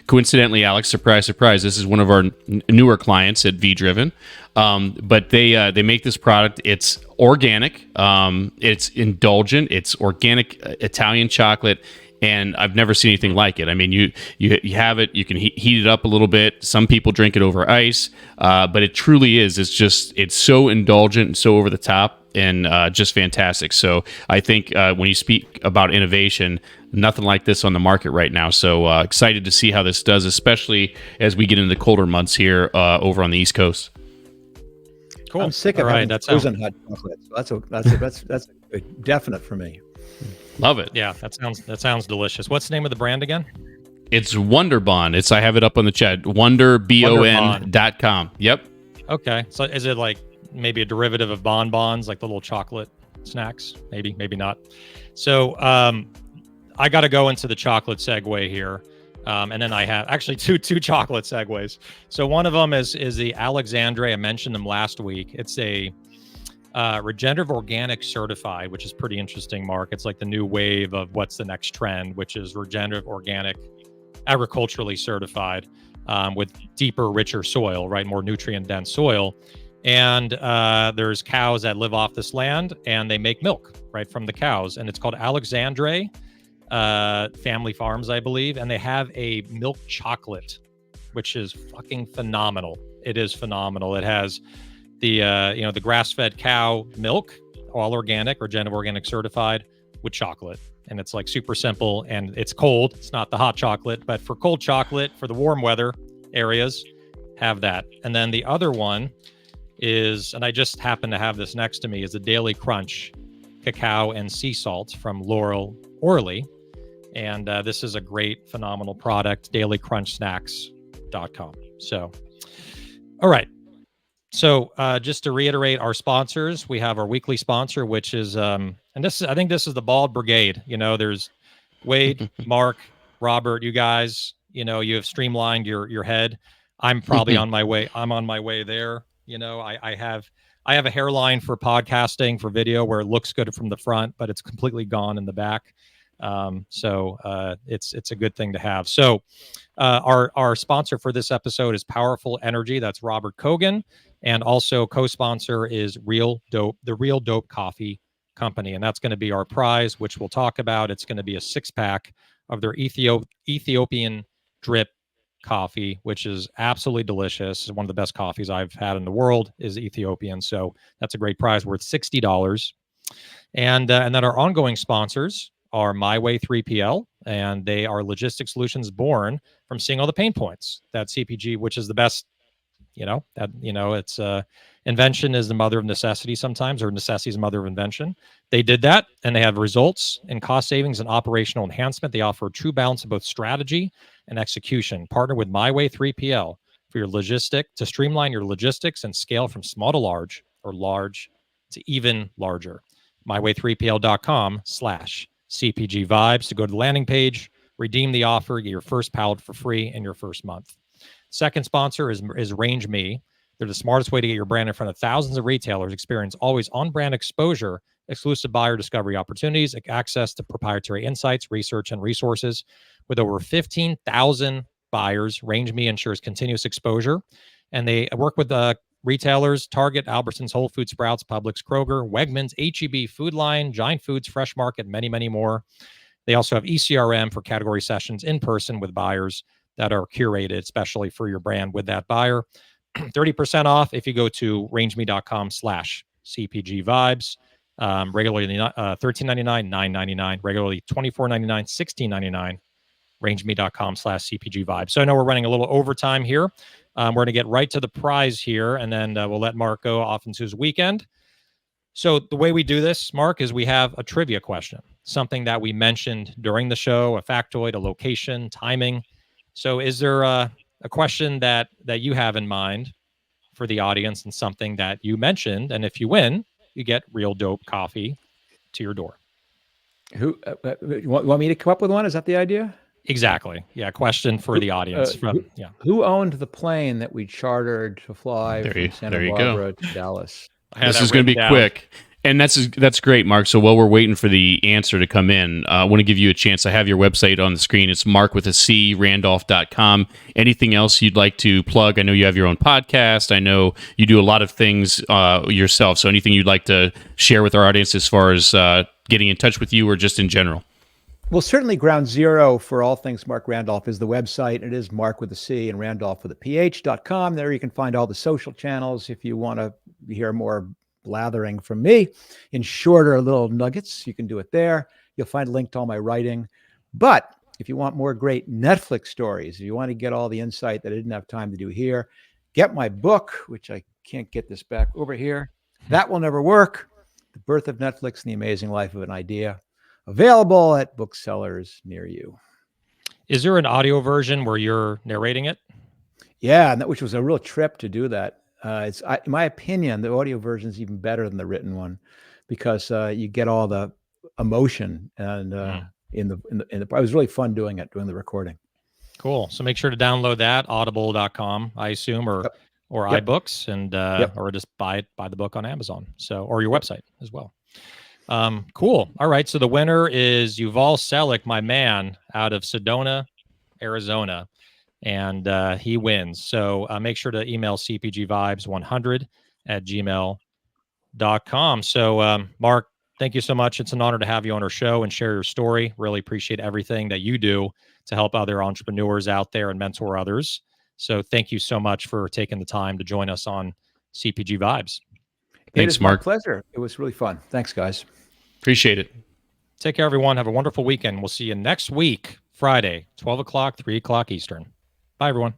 coincidentally, Alex, surprise, this is one of our newer clients at V-Driven. But they make this product. It's organic. It's indulgent. It's organic Italian chocolate. and I've never seen anything like it. I mean, you have it, you can heat it up a little bit. Some people drink it over ice, but it truly is. It's so indulgent and so over the top, and just fantastic. So I think when you speak about innovation, nothing like this on the market right now. So excited to see how this does, especially as we get into the colder months here over on the East Coast. Cool. I'm sick of having frozen hot chocolate. So that's a definite for me. Love it. Yeah, that sounds delicious. What's the name of the brand again? It's Wonderbond. I have it up on the chat. Wonderbon.com. Yep. Okay. So is it like maybe a derivative of bonbons, like the little chocolate snacks? Maybe not. So I got to go into the chocolate segue here. And then I have actually two chocolate segues. So one of them is the Alexandre. I mentioned them last week. It's a regenerative organic certified, which is pretty interesting, Mark. It's like the new wave of what's the next trend, which is regenerative organic, agriculturally certified, with deeper, richer soil, right? More nutrient dense soil. And there's cows that live off this land and they make milk right from the cows. And it's called Alexandre Family Farms, I believe. And they have a milk chocolate, which is fucking phenomenal. It is phenomenal. It has the grass-fed cow milk, all organic, regenerative organic certified, with chocolate. And it's like super simple, and it's cold. It's not the hot chocolate, but for cold chocolate, for the warm weather areas, have that. And then the other one is, and I just happen to have this next to me, is the Daily Crunch cacao and sea salt from Laurel Orley. And this is a great, phenomenal product, dailycrunchsnacks.com. So, all right. So just to reiterate our sponsors, we have our weekly sponsor, which is, and I think this is the Bald Brigade. There's Wade, Mark, Robert, you guys, you have streamlined your head. I'm probably on my way. I'm on my way there. I have a hairline for podcasting, for video, where it looks good from the front, but it's completely gone in the back. So it's a good thing to have. So our sponsor for this episode is Powerful Energy. That's Robert Kogan. And also co-sponsor is Real Dope, the Real Dope Coffee Company. And that's going to be our prize, which we'll talk about. It's going to be a 6-pack of their Ethiopian drip coffee, which is absolutely delicious. It's one of the best coffees I've had in the world is Ethiopian. So that's a great prize worth $60. And then our ongoing sponsors are My Way 3PL, and they are logistics solutions born from seeing all the pain points that CPG, which is the best, it's invention is the mother of necessity sometimes, or necessity is the mother of invention. They did that, and they have results in cost savings and operational enhancement. They offer a true balance of both strategy and execution. Partner with My Way 3PL for your to streamline your logistics and scale from small to large, or large to even larger. myway3pl.com/CPG vibes to go to the landing page, redeem the offer, get your first pallet for free in your first month. Second sponsor is Range Me. They're the smartest way to get your brand in front of thousands of retailers, experience always on-brand exposure, exclusive buyer discovery opportunities, access to proprietary insights, research, and resources. With over 15,000 buyers, Range Me ensures continuous exposure. And they work with retailers, Target, Albertsons, Whole Foods, Sprouts, Publix, Kroger, Wegmans, H-E-B, Food Line, Giant Foods, Fresh Market, many, many more. They also have ECRM for category sessions in person with buyers that are curated, especially for your brand with that buyer. 30% off if you go to rangeme.com/CPG vibes. Regularly $13.99, $9.99, regularly $24.99, $16.99. rangeme.com/CPG vibes. So I know we're running a little overtime here. We're going to get right to the prize here, and then we'll let Mark go off into his weekend. So the way we do this, Mark, is we have a trivia question, something that we mentioned during the show, a factoid, a location, timing. So is there a question that you have in mind for the audience, and something that you mentioned? And if you win, you get Real Dope coffee to your door. Who want me to come up with one? Is that the idea? Exactly. Yeah. Question for the audience. Who owned the plane that we chartered to fly from Santa Barbara to Dallas? This is going to be quick. And that's great, Mark. So while we're waiting for the answer to come in, I want to give you a chance. I have your website on the screen. It's Mark with a C, Randolph.com. Anything else you'd like to plug? I know you have your own podcast. I know you do a lot of things yourself. So anything you'd like to share with our audience as far as getting in touch with you, or just in general? Well, certainly ground zero for all things Marc Randolph is the website. It is Marc with a C and Randolph with a PH.com. There you can find all the social channels if you want to hear more blathering from me in shorter little nuggets. You can do it there. You'll find a link to all my writing. But if you want more great Netflix stories, if you want to get all the insight that I didn't have time to do here, get my book, which I can't get this back over here. That Will Never Work: The Birth of Netflix and the Amazing Life of an Idea. Available at booksellers near you. Is there an audio version where you're narrating it? Yeah, which was a real trip to do that. In my opinion, the audio version is even better than the written one because you get all the emotion and it was really fun doing the recording. Cool. So make sure to download that, audible.com, I assume, or iBooks, and or just buy the book on Amazon. So, or your website as well. Cool. All right. So the winner is Yuval Selik, my man, out of Sedona, Arizona, and he wins. So make sure to email cpgvibes100@gmail.com. So Marc, thank you so much. It's an honor to have you on our show and share your story. Really appreciate everything that you do to help other entrepreneurs out there and mentor others. So thank you so much for taking the time to join us on CPG Vibes. Thanks, Marc. My pleasure. It was really fun. Thanks, guys. Appreciate it. Take care, everyone. Have a wonderful weekend. We'll see you next week, Friday, 12 o'clock, 3 o'clock Eastern. Bye, everyone.